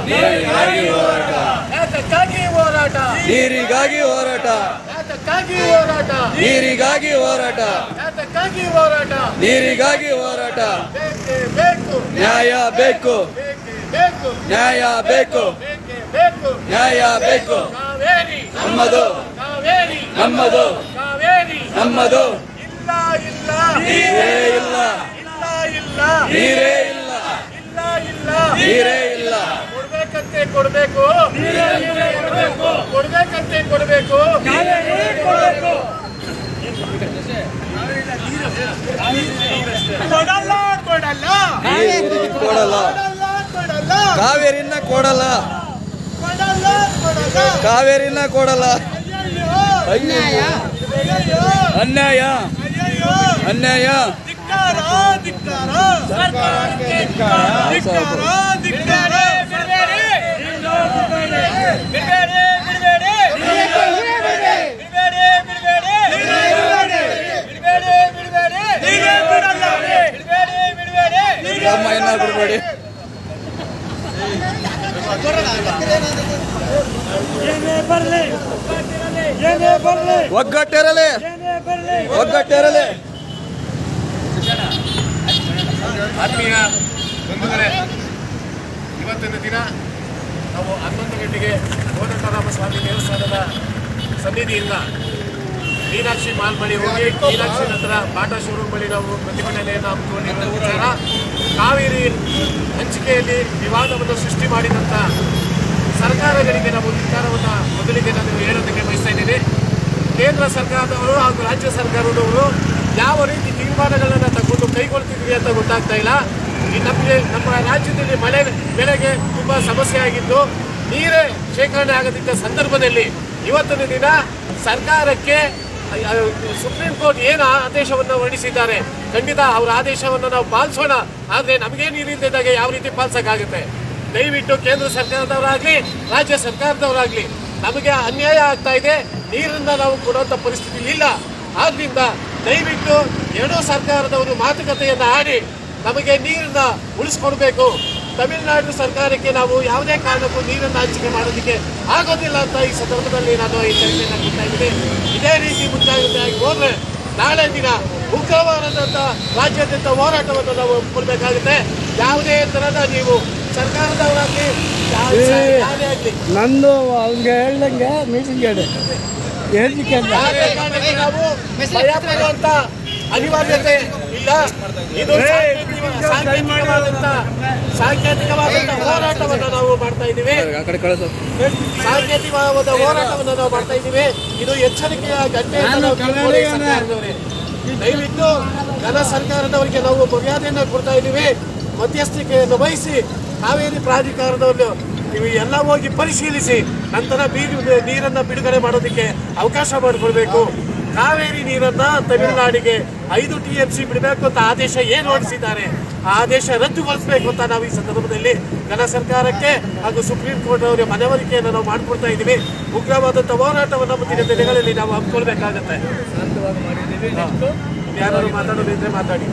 ನೀರಿಗಾಗಿ ಹೋರಾಟ, ಯಾತಕ್ಕಾಗಿ ಹೋರಾಟ, ನೀರಿಗಾಗಿ ಹೋರಾಟ, ಯಾತಕ್ಕಾಗಿ ಹೋರಾಟ, ನೀರಿಗಾಗಿ ಹೋರಾಟ, ಯಾತಕ್ಕಾಗಿ ಹೋರಾಟ, ನೀರಿಗಾಗಿ ಹೋರಾಟ. ಬೇಕೇ ಬೇಕು, ನ್ಯಾಯ ಬೇಕು, ಬೇಕೇ ಬೇಕು, ನ್ಯಾಯ ಬೇಕು, ಬೇಕೇ ಬೇಕು. ನ್ಯಾಯ ಬೇಕು. ಕಾವೇರಿ ನಮ್ಮದು, ಕಾವೇರಿ ನಮ್ಮದು, ಕಾವೇರಿ ನಮ್ಮದು. ಇಲ್ಲ ಇಲ್ಲ ನೀರೇ ಇಲ್ಲ, ಇಲ್ಲ ಇಲ್ಲ ನೀರೇ ಇಲ್ಲ, ಇಲ್ಲ ಇಲ್ಲ ನೀರೇ ಇಲ್ಲ. ಕೊಡ್ಬೇಕಂತೆ ಕೊಡ್ಬೇಕು, ಕೊಡ್ಬೇಕಂತೆ ಕೊಡ್ಬೇಕು. ಕೊಡಲ್ಲ ಕೊಡಲ್ಲ ನೀರು ಕೊಡಲ್ಲ, ಕೊಡಲ್ಲ ಕಾವೇರಿನ ಕೊಡಲ್ಲ, ಕೊಡಲ್ಲ ಕೊಡಲ್ಲ. ಕಾವೇರಿನ ಕೊಡಲ್ಲ. ಅಯ್ಯಯ್ಯೋ, ಅಯ್ಯೋ, ಅಯ್ಯಯ್ಯೋ, ಅನ್ಯಾಯ, ಅಯ್ಯಯ್ಯೋ. ಅನ್ಯಾಯ. ಧಿಕ್ಕಾರ ಧಿಕ್ಕಾರ ಸರ್ಕಾರಕ್ಕೆ ಧಿಕ್ಕಾರ. ಧಿಕ್ಕಾರ ಧಿಕ್ಕಾರ. ಬಿಡಬೇಡಿ ಬಿಡಬೇಡಿ ಬಿಡಬೇಡಿ ಬಿಡಬೇಡಿ ರಾಮಾಯಣ ಬಿಡಬೇಡಿ. ಒಗ್ಗಟ್ಟಿರಲಿ, ಒಗ್ಗಟ್ಟಿರಲಿ. ಆತ್ಮೀಯ ಬಂಧುಗಳೇ, ಇವತ್ತಿನ ದಿನ ನಾವು 11 ಗಂಟೆಗೆ ಕೋದಂಡರಾಮ ಸ್ವಾಮಿ ದೇವಸ್ಥಾನದ ಸನ್ನಿಧಿಯಿಂದ ಮೀನಾಕ್ಷಿ ಮಾಲ್ ಬಳಿ ಹೋಗಿ ಮೀನಾಕ್ಷಿ ನಂತರ ಬಾಟಾ ಶೋರೂಮ್ ಬಳಿ ನಾವು ಪ್ರತಿಭಟನೆಯನ್ನು ಹಮ್ಮಿಕೊಂಡಿರುವ ವಿಚಾರ ಕಾವೇರಿ ಹಂಚಿಕೆಯಲ್ಲಿ ವಿವಾದವನ್ನು ಸೃಷ್ಟಿ ಮಾಡಿದಂಥ ಸರ್ಕಾರಗಳಿಗೆ ನಾವು ವಿಚಾರವನ್ನು ಮೊದಲಿಗೆ ನಾನು ಹೇಳೋದಕ್ಕೆ ಬಯಸ್ತಾ ಇದ್ದೀನಿ. ಕೇಂದ್ರ ಸರ್ಕಾರದವರು ಹಾಗೂ ರಾಜ್ಯ ಸರ್ಕಾರದವರು ಯಾವ ರೀತಿ ತೀರ್ಮಾನಗಳನ್ನು ತಗೊಂಡು ಕೈಗೊಳ್ತಿದ್ವಿ ಅಂತ ಗೊತ್ತಾಗ್ತಾ ಇಲ್ಲ. ನಮಗೆ ನಮ್ಮ ರಾಜ್ಯದಲ್ಲಿ ಮಳೆ ಬೆಳೆಗೆ ತುಂಬ ಸಮಸ್ಯೆ ಆಗಿದ್ದು ನೀರೇ ಶೇಖರಣೆ ಆಗದಿದ್ದ ಸಂದರ್ಭದಲ್ಲಿ ಇವತ್ತಿನ ದಿನ ಸರ್ಕಾರಕ್ಕೆ ಸುಪ್ರೀಂ ಕೋರ್ಟ್ ಏನು ಆದೇಶವನ್ನು ಹೊರಡಿಸಿದ್ದಾರೆ, ಖಂಡಿತ ಅವರ ಆದೇಶವನ್ನು ನಾವು ಪಾಲಿಸೋಣ. ಆದರೆ ನಮಗೆ ನೀರಿದ್ದಾಗ ಯಾವ ರೀತಿ ಪಾಲಿಸೋಕ್ಕಾಗುತ್ತೆ? ದಯವಿಟ್ಟು ಕೇಂದ್ರ ಸರ್ಕಾರದವರಾಗಲಿ ರಾಜ್ಯ ಸರ್ಕಾರದವರಾಗಲಿ ನಮಗೆ ಅನ್ಯಾಯ ಆಗ್ತಾ ಇದೆ, ನೀರನ್ನು ನಾವು ಕೊಡುವಂಥ ಪರಿಸ್ಥಿತಿ ಇಲ್ಲ. ಆದ್ದರಿಂದ ದಯವಿಟ್ಟು ಎರಡೂ ಸರ್ಕಾರದವರು ಮಾತುಕತೆಯನ್ನು ಆಡಿ ನಮಗೆ ನೀರನ್ನ ಉಳಿಸ್ಕೊಡ್ಬೇಕು. ತಮಿಳುನಾಡು ಸರ್ಕಾರಕ್ಕೆ ನಾವು ಯಾವುದೇ ಕಾರಣಕ್ಕೂ ನೀರನ್ನು ಹಂಚಿಕೆ ಮಾಡೋದಕ್ಕೆ ಆಗೋದಿಲ್ಲ ಅಂತ ಈ ಸಂದರ್ಭದಲ್ಲಿ ನಾನು ಎಚ್ಚರಿಕೆಯನ್ನು ಕೊಡ್ತಾ ಇದ್ದೀನಿ. ಇದೇ ರೀತಿ ಮುಂಜಾಗ್ರತೆ ಆಗಿ ಹೋದರೆ ನಾಳೆ ದಿನ ಉಗ್ರವಾದಂಥ ರಾಜ್ಯಾದ್ಯಂತ ಹೋರಾಟವನ್ನು ನಾವು ಕೊಡಬೇಕಾಗುತ್ತೆ. ಯಾವುದೇ ಥರದ ನೀವು ಸರ್ಕಾರದವರಾಗಲಿ ಯಾರೇ ಆಗಲಿ ನಂದು ಅವ್ನಿಗೆ ಹೇಳ್ದಂಗೆ ಮೀಟಿಂಗ್ ಹೇಳಿಕೆ ನಾವು ಭಯ ಪಡುವಂತ ಅನಿವಾರ್ಯತೆ ಇಲ್ಲ. ಇದು ಸಾಂಕೇತಿಕವಾದಂತ ಹೋರಾಟವನ್ನು ನಾವು ಮಾಡ್ತಾ ಇದ್ದೀವಿ. ಸಾಂಕೇತಿಕವಾದ ಹೋರಾಟವನ್ನು ನಾವು ಮಾಡ್ತಾ ಇದ್ದೀವಿ. ಇದು ಎಚ್ಚರಿಕೆಯ ಗಂಟೆ. ದಯವಿಟ್ಟು ಘನ ಸರ್ಕಾರದವರಿಗೆ ನಾವು ಮರ್ಯಾದೆಯನ್ನು ಕೊಡ್ತಾ ಇದ್ದೀವಿ. ಮಧ್ಯಸ್ಥಿಕೆಯನ್ನು ವಹಿಸಿ ಕಾವೇರಿ ಪ್ರಾಧಿಕಾರದವರು ನೀವು ಎಲ್ಲ ಹೋಗಿ ಪರಿಶೀಲಿಸಿ ನಂತರ ನೀರನ್ನು ಬಿಡುಗಡೆ ಮಾಡೋದಕ್ಕೆ ಅವಕಾಶ ಮಾಡಿಕೊಡ್ಬೇಕು. ಕಾವೇರಿ ನೀರನ್ನು ತಮಿಳುನಾಡಿಗೆ 5 TMC ಬಿಡಬೇಕು ಅಂತ ಆದೇಶ ಏನು ಹೊರಡಿಸಿದ್ದಾರೆ ಆ ಆದೇಶ ರದ್ದುಗೊಳಿಸಬೇಕು ಅಂತ ನಾವು ಈ ಸಂದರ್ಭದಲ್ಲಿ ಘನ ಸರ್ಕಾರಕ್ಕೆ ಹಾಗೂ ಸುಪ್ರೀಂ ಕೋರ್ಟ್ ಅವರ ಮನವರಿಕೆಯನ್ನು ನಾವು ಮಾಡಿಕೊಡ್ತಾ ಇದ್ದೀವಿ. ಉಗ್ರವಾದಂಥ ಹೋರಾಟವನ್ನು ಮುಂದಿನ ದಿನಗಳಲ್ಲಿ ನಾವು ಹಮ್ಮಿಕೊಳ್ಬೇಕಾಗತ್ತೆ. ಯಾರು ಮಾತಾಡೋದಿದ್ರೆ ಮಾತಾಡಿ.